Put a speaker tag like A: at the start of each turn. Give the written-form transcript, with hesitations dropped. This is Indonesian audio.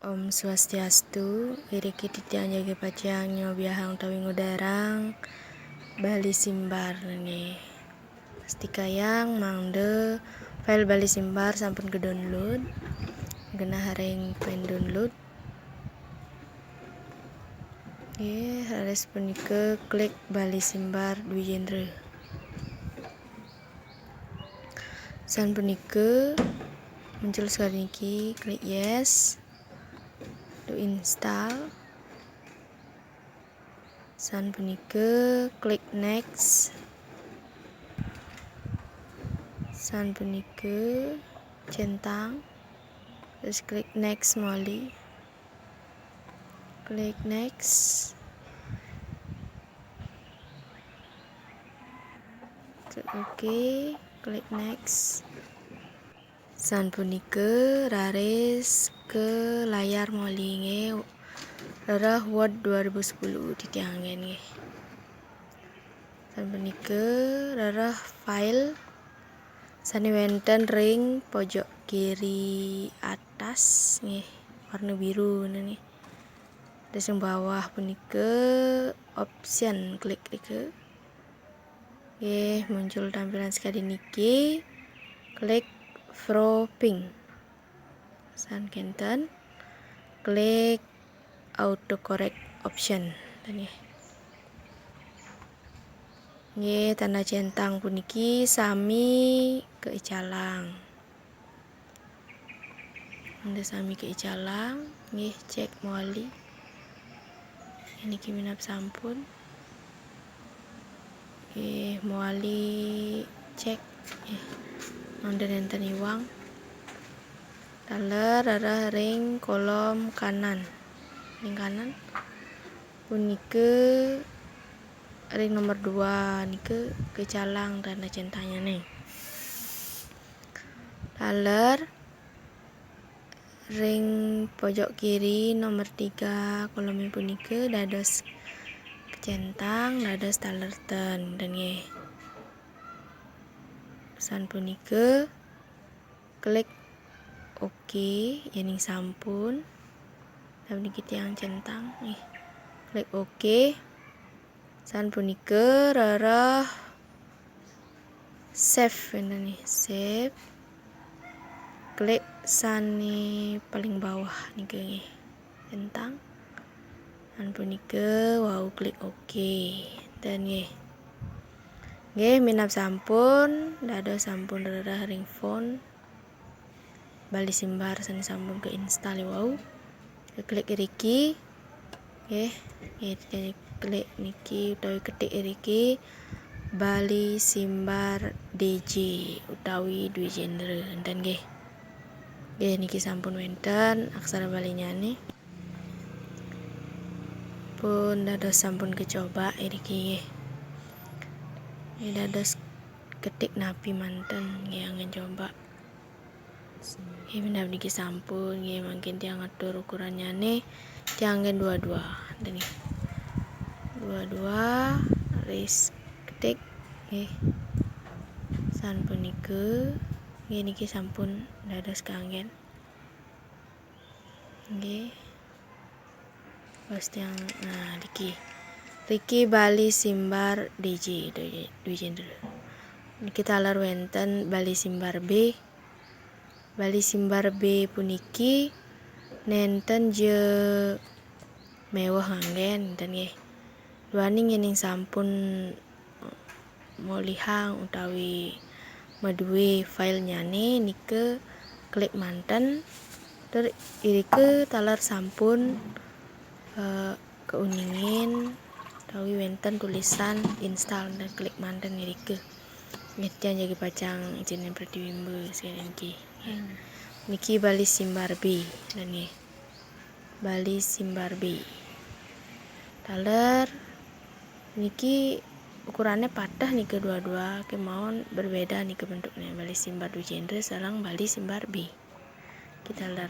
A: Om Swastiastu, iriki titiang jage pacang nyobiahang utawi ngudarang Bali Simbar nge. Pastikayang mangde file Bali Simbar sampun ke download. Genah hareng pen download. Haris punika klik Bali Simbar dwi genre. San punika muncul sekali niki, klik yes. To install. San punika klik next. San punika centang, terus klik next moli. Klik next. Klik OK, klik next. San punika raris ke layar moli nge. Rarah Word 2010 titiangen nge. San punika rarah file. Sani wenten ring pojok kiri atas nge, warna biru nge. Terus yang bawah punika option, klik ke. Muncul tampilan sekali niki. Klik Pink. San kenten. Klik autocorrect option. Tanda centang puniki sami keicalang. Anda sami keicalang, cek moli. Ini kiminap sampun. Moli cek. Anda nenten iwang. Taler arah ring kolom kanan. Ring kanan. Punika ring nomor 2 nike kecalang tanda centangnya nih. Taler ring pojok kiri nomor 3 kolom punika dados kecentang, dados taler ten dan nggih. San punika klik OK, yening sampun. Dan niki tiang centang nih. Klik OK. San punika rarah save nih, save. Klik san nih paling bawah niki centang. Dan punika wow klik OK. Dan nggih. Minap sampun, dados sampun rarah ring phone Bali Simbar san sampun ke install wow. Klik iriki. Klik niki utawi ketik iriki Bali Simbar DJ utawi dwi genre dan nggih. Niki sampun wenten aksara Balinya nih. Pun dados sampun kecoba iriki nggih. Dados ketik napi manten nggih anggen coba. Minap niki sampun nggih mangkin tiang ngatur ukurannya nih tianggen 22 dan nih 22 ris ketik nggih san punika nggih niki sampun dados kanggen nggih tiang Riki Bali Simbar DJ dwi genre. Niki taler wenten Bali Simbar B. Bali Simbar B puniki nenten je mewah anggen dan nggih. Duaning yening sampun molihang utawi maduwe filenya nike klik manten ter irike taler sampun keuningin utawi wenten tulisan install dan klik manten irike. Ngetjan jagi pacang izin perdiwimbe sekalian ki. Niki Bali Simbar B dan nggih. Bali Simbar B. Taler niki ukurannya patah nih kedua-dua kemauan berbeda nih ke bentuknya Bali Simbar dwi genre sareng Bali Simbar B. Kita ler